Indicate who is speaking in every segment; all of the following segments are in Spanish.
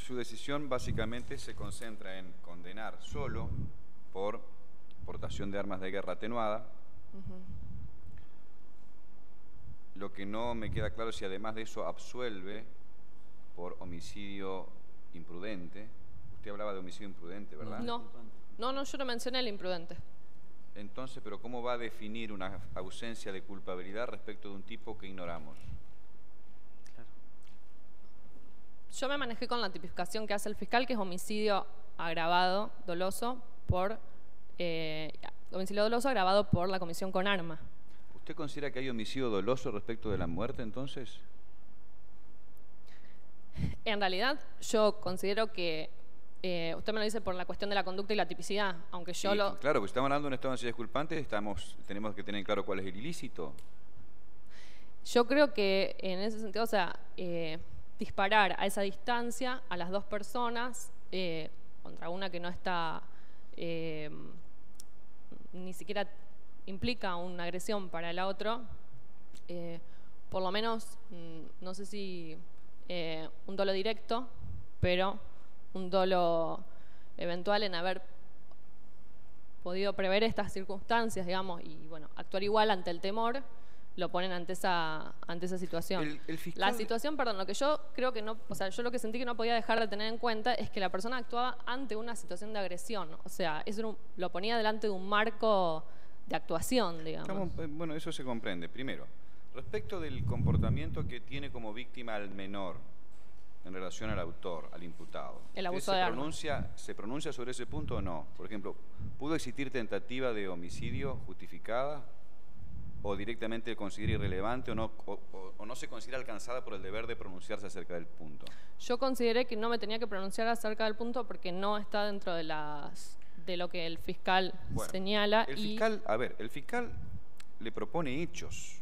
Speaker 1: su decisión básicamente se concentra en condenar solo por portación de armas de guerra atenuada. Lo que no me queda claro es si además de eso absuelve por homicidio imprudente. Usted hablaba de homicidio imprudente, ¿verdad?
Speaker 2: No, yo no mencioné el imprudente.
Speaker 1: Entonces, ¿pero cómo va a definir una ausencia de culpabilidad respecto de un tipo que ignoramos?
Speaker 2: Yo me manejé con la tipificación que hace el fiscal, que es homicidio agravado, doloso, por homicidio doloso agravado por la comisión con arma.
Speaker 1: ¿Usted considera que hay homicidio doloso respecto de la muerte, entonces?
Speaker 2: En realidad, yo considero que, usted me lo dice por la cuestión de la conducta y la tipicidad, aunque yo
Speaker 1: Sí,
Speaker 2: lo...
Speaker 1: claro, porque estamos hablando de un estado de necesidad culpante, tenemos que tener claro cuál es el ilícito.
Speaker 2: Yo creo que en ese sentido, o sea, disparar a esa distancia a las dos personas contra una que no está, ni siquiera implica una agresión para el otro, por lo menos, no sé si un dolo directo, pero un dolo eventual en haber podido prever estas circunstancias, digamos, y bueno, actuar igual ante el temor, lo ponen ante esa situación.
Speaker 1: El fiscal...
Speaker 2: La situación, perdón, lo que yo creo que no, o sea, yo lo que sentí que no podía dejar de tener en cuenta es que la persona actuaba ante una situación de agresión, o sea, eso lo ponía delante de un marco de actuación, digamos.
Speaker 1: Bueno, eso se comprende. Primero, respecto del comportamiento que tiene como víctima al menor en relación al autor, al imputado.
Speaker 2: El abuso de armas.
Speaker 1: ¿Se pronuncia sobre ese punto o no? Por ejemplo, ¿pudo existir tentativa de homicidio justificada o directamente considera irrelevante o no se considera alcanzada por el deber de pronunciarse acerca del punto?
Speaker 2: Yo consideré que no me tenía que pronunciar acerca del punto porque no está dentro de lo que el fiscal señala.
Speaker 1: El fiscal le propone hechos,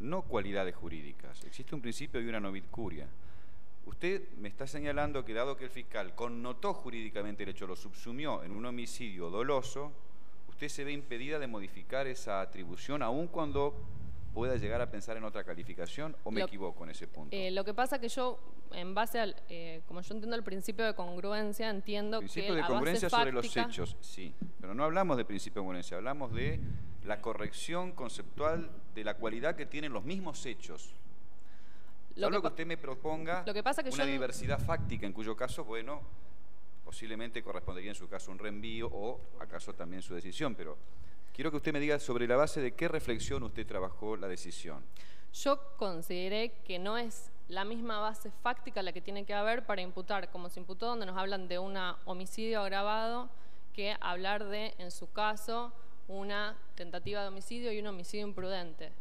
Speaker 1: no cualidades jurídicas. Existe un principio y una novid curia. Usted me está señalando que dado que el fiscal connotó jurídicamente el hecho, lo subsumió en un homicidio doloso, usted se ve impedida de modificar esa atribución aun cuando pueda llegar a pensar en otra calificación, ¿o me equivoco en ese punto?
Speaker 2: Lo que pasa que yo, en base al, como yo entiendo el principio de congruencia, entiendo que
Speaker 1: principio de congruencia sobre los hechos, sí, pero no hablamos de principio de congruencia, hablamos de la corrección conceptual de la cualidad que tienen los mismos hechos. Salvo que usted me proponga una diversidad fáctica, en cuyo caso, bueno, posiblemente correspondería en su caso un reenvío o acaso también su decisión, pero quiero que usted me diga sobre la base de qué reflexión usted trabajó la decisión.
Speaker 2: Yo consideré que no es la misma base fáctica la que tiene que haber para imputar, como se imputó, donde nos hablan de un homicidio agravado, que hablar de, en su caso, una tentativa de homicidio y un homicidio imprudente.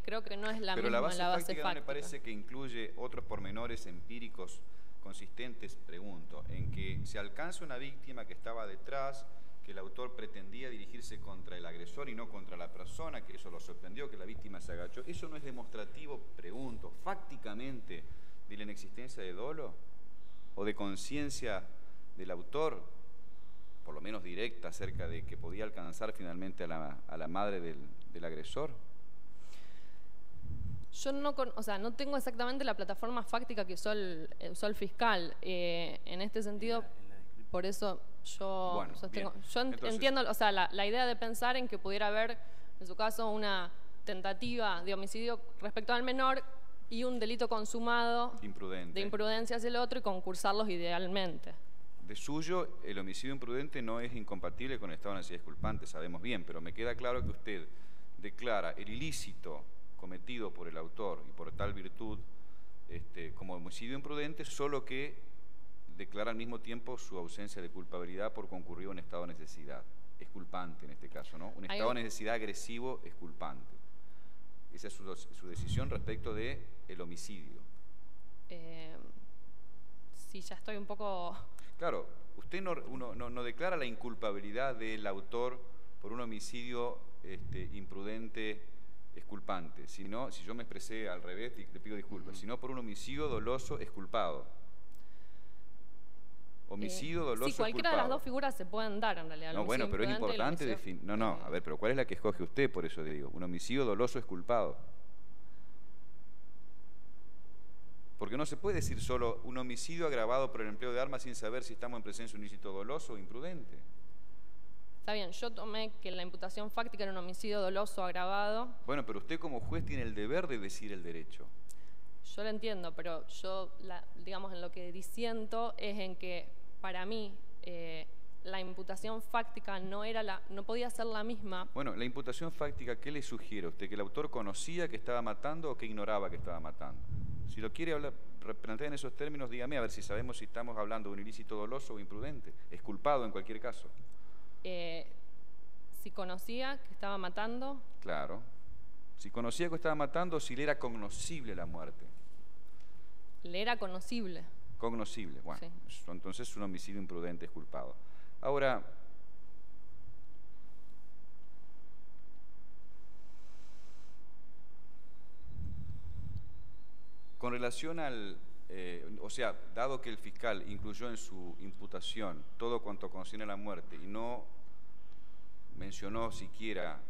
Speaker 2: Creo que no es la misma la base fáctica.
Speaker 1: ¿No le parece que incluye otros pormenores empíricos consistentes, pregunto, en que se alcanza una víctima que estaba detrás, que el autor pretendía dirigirse contra el agresor y no contra la persona, que eso lo sorprendió, que la víctima se agachó? ¿Eso no es demostrativo, pregunto, fácticamente de la inexistencia de dolo o de conciencia del autor, por lo menos directa, acerca de que podía alcanzar finalmente a la madre del agresor?
Speaker 2: Yo no tengo exactamente la plataforma fáctica que usó el fiscal. En este sentido, por eso yo sostengo. Entonces, entiendo, o sea, la idea de pensar en que pudiera haber, en su caso, una tentativa de homicidio respecto al menor y un delito consumado de imprudencia hacia el otro y concursarlos idealmente.
Speaker 1: De suyo, el homicidio imprudente no es incompatible con el estado de necesidad culpante, sabemos bien, pero me queda claro que usted declara el ilícito cometido por el autor y por tal virtud como homicidio imprudente, solo que declara al mismo tiempo su ausencia de culpabilidad por concurrir a un estado de necesidad. Es culpante en este caso, ¿no? Un estado de necesidad agresivo es culpante. Esa es su decisión respecto del homicidio.
Speaker 2: Sí, ya estoy un poco...
Speaker 1: Claro, usted no declara la inculpabilidad del autor por un homicidio imprudente exculpante, sino, si yo me expresé al revés, le pido disculpas, sino por un homicidio doloso exculpado. Homicidio doloso
Speaker 2: sí, cualquiera
Speaker 1: exculpado.
Speaker 2: de las dos figuras se pueden dar en realidad.
Speaker 1: No, bueno, pero es importante definir. No, a ver, pero ¿cuál es la que escoge usted? Por eso le digo, un homicidio doloso exculpado. Porque no se puede decir solo un homicidio agravado por el empleo de armas sin saber si estamos en presencia de un ilícito doloso o imprudente.
Speaker 2: Está bien, yo tomé que la imputación fáctica era un homicidio doloso agravado.
Speaker 1: Bueno, pero usted como juez tiene el deber de decir el derecho.
Speaker 2: Yo lo entiendo, pero yo, digamos, en lo que disiento es en que para mí la imputación fáctica no podía ser la misma.
Speaker 1: Bueno, la imputación fáctica, ¿qué le sugiere a usted? ¿Que el autor conocía que estaba matando o que ignoraba que estaba matando? Si lo quiere plantear en esos términos, dígame a ver si sabemos si estamos hablando de un ilícito doloso o imprudente. Es culpado en cualquier caso.
Speaker 2: Si conocía que estaba matando.
Speaker 1: Claro. Si conocía que estaba matando, si le era cognoscible la muerte.
Speaker 2: Le era conocible.
Speaker 1: Cognoscible, bueno. Sí. Entonces un homicidio imprudente es culpado. Ahora, con relación al... o sea, dado que el fiscal incluyó en su imputación todo cuanto concierne a la muerte y no mencionó siquiera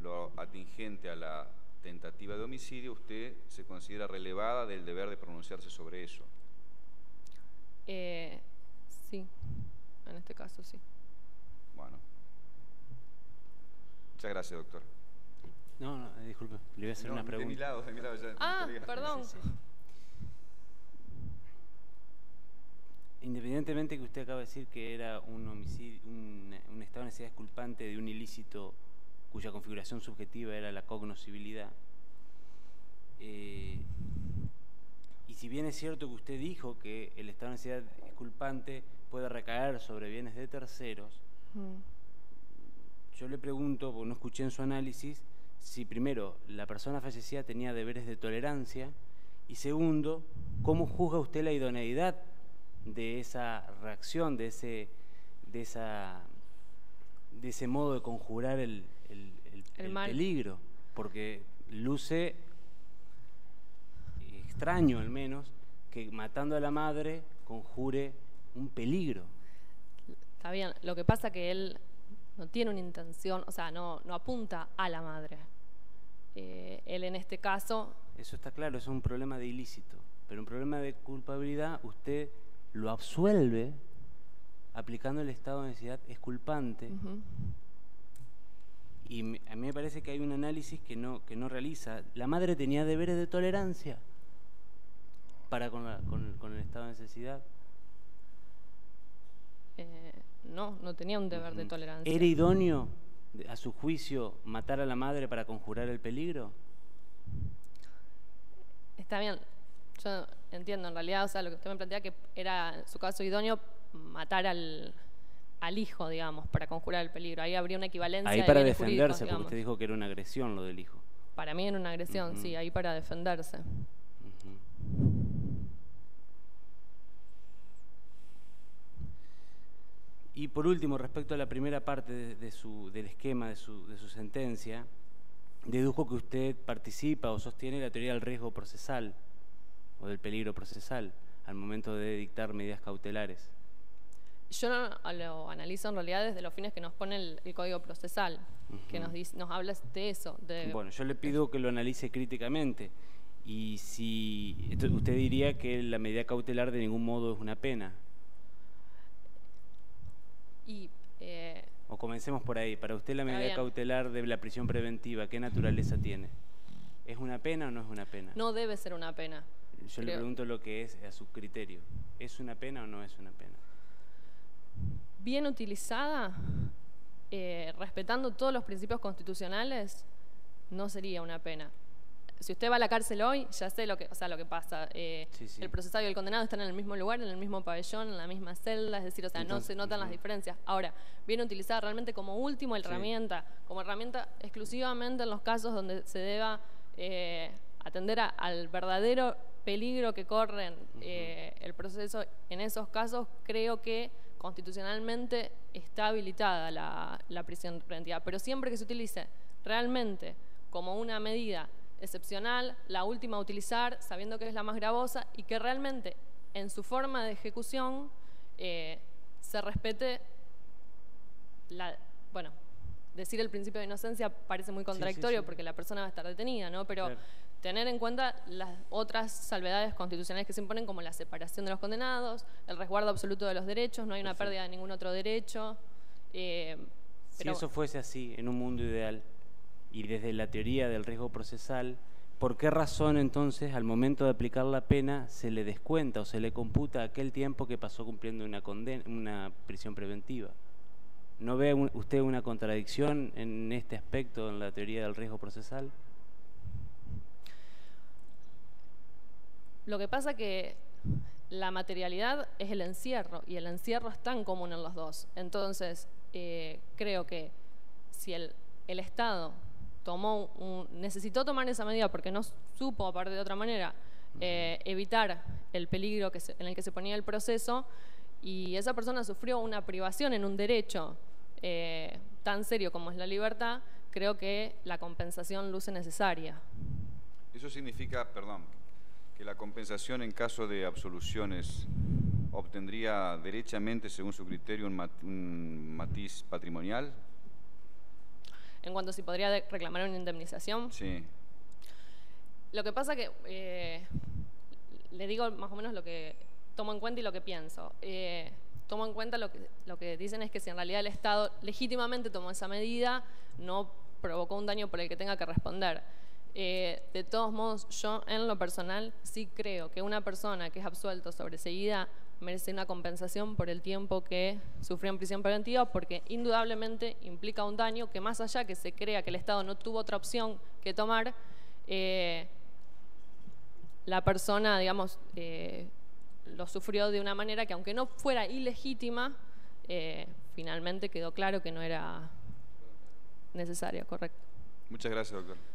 Speaker 1: lo atingente a la tentativa de homicidio, ¿usted se considera relevada del deber de pronunciarse sobre eso?
Speaker 2: Sí, en este caso sí.
Speaker 1: Bueno. Muchas gracias, doctor.
Speaker 3: No, disculpe, le voy a hacer una pregunta.
Speaker 1: De mi lado ya.
Speaker 2: Perdón.
Speaker 3: Sí. Independientemente que usted acaba de decir que era un homicidio, un estado de necesidad exculpante de un ilícito cuya configuración subjetiva era la cognoscibilidad, y si bien es cierto que usted dijo que el estado de necesidad exculpante puede recaer sobre bienes de terceros, yo le pregunto, porque no escuché en su análisis, si primero la persona fallecida tenía deberes de tolerancia y segundo, ¿cómo juzga usted la idoneidad de esa reacción, de ese modo de conjurar el peligro? Porque luce extraño al menos que matando a la madre conjure un peligro.
Speaker 2: Está bien, lo que pasa que él no tiene una intención, o sea, no apunta a la madre. Él en este caso...
Speaker 3: Eso está claro, es un problema de ilícito, pero un problema de culpabilidad usted lo absuelve aplicando el estado de necesidad exculpante. Y a mí me parece que hay un análisis que no realiza. ¿La madre tenía deberes de tolerancia para con el estado de necesidad?
Speaker 2: No tenía un deber de tolerancia.
Speaker 3: ¿Era idóneo, a su juicio, matar a la madre para conjurar el peligro?
Speaker 2: Está bien, yo entiendo en realidad, o sea, lo que usted me plantea que era en su caso idóneo matar al hijo, digamos, para conjurar el peligro. Ahí habría una equivalencia.
Speaker 3: Ahí para defenderse, porque usted dijo que era una agresión lo del hijo.
Speaker 2: Para mí era una agresión, sí, ahí para defenderse.
Speaker 3: Y por último, respecto a la primera parte del esquema de su sentencia, dedujo que usted participa o sostiene la teoría del riesgo procesal o del peligro procesal al momento de dictar medidas cautelares.
Speaker 2: Yo lo analizo en realidad desde los fines que nos pone el Código Procesal, que nos habla de eso.
Speaker 3: Bueno, yo le pido que lo analice críticamente. Y si usted diría que la medida cautelar de ningún modo es una pena. O comencemos por ahí. Para usted la medida cautelar de la prisión preventiva, ¿qué naturaleza tiene? ¿Es una pena o no es una pena?
Speaker 2: No debe ser una pena.
Speaker 3: Yo le pregunto lo que es a su criterio. ¿Es una pena o no es una pena?
Speaker 2: Bien utilizada, respetando todos los principios constitucionales, no sería una pena. Si usted va a la cárcel hoy, ya sé lo que pasa. El procesado y el condenado están en el mismo lugar, en el mismo pabellón, en la misma celda, es decir, no se notan las diferencias. Ahora, bien utilizada realmente como última herramienta, como herramienta exclusivamente en los casos donde se deba atender al verdadero peligro que corren el proceso. En esos casos creo que constitucionalmente está habilitada la prisión preventiva, pero siempre que se utilice realmente como una medida excepcional, la última a utilizar, sabiendo que es la más gravosa y que realmente en su forma de ejecución se respete decir el principio de inocencia parece muy contradictorio porque la persona va a estar detenida, ¿no? Pero tener en cuenta las otras salvedades constitucionales que se imponen, como la separación de los condenados, el resguardo absoluto de los derechos, no hay una pérdida de ningún otro derecho.
Speaker 3: Si eso fuese así, en un mundo ideal, y desde la teoría del riesgo procesal, ¿por qué razón entonces al momento de aplicar la pena se le descuenta o se le computa aquel tiempo que pasó cumpliendo una prisión preventiva? ¿No ve usted una contradicción en este aspecto en la teoría del riesgo procesal?
Speaker 2: Lo que pasa que la materialidad es el encierro, y el encierro es tan común en los dos. Entonces, creo que si el Estado necesitó tomar esa medida porque no supo, aparte de otra manera, evitar el peligro en el que se ponía el proceso, y esa persona sufrió una privación en un derecho tan serio como es la libertad, creo que la compensación luce necesaria.
Speaker 1: Eso significa, perdón, que la compensación en caso de absoluciones obtendría derechamente, según su criterio, un matiz patrimonial.
Speaker 2: En cuanto a si podría reclamar una indemnización.
Speaker 1: Sí.
Speaker 2: Lo que pasa que, le digo más o menos lo que tomo en cuenta y lo que pienso. Tomo en cuenta lo que dicen es que si en realidad el Estado legítimamente tomó esa medida, no provocó un daño por el que tenga que responder. De todos modos, yo en lo personal sí creo que una persona que es absuelto sobreseída merece una compensación por el tiempo que sufrió en prisión preventiva, porque indudablemente implica un daño que, más allá que se crea que el Estado no tuvo otra opción que tomar, la persona, digamos, lo sufrió de una manera que, aunque no fuera ilegítima, finalmente quedó claro que no era necesaria, correcto.
Speaker 1: Muchas gracias, doctor.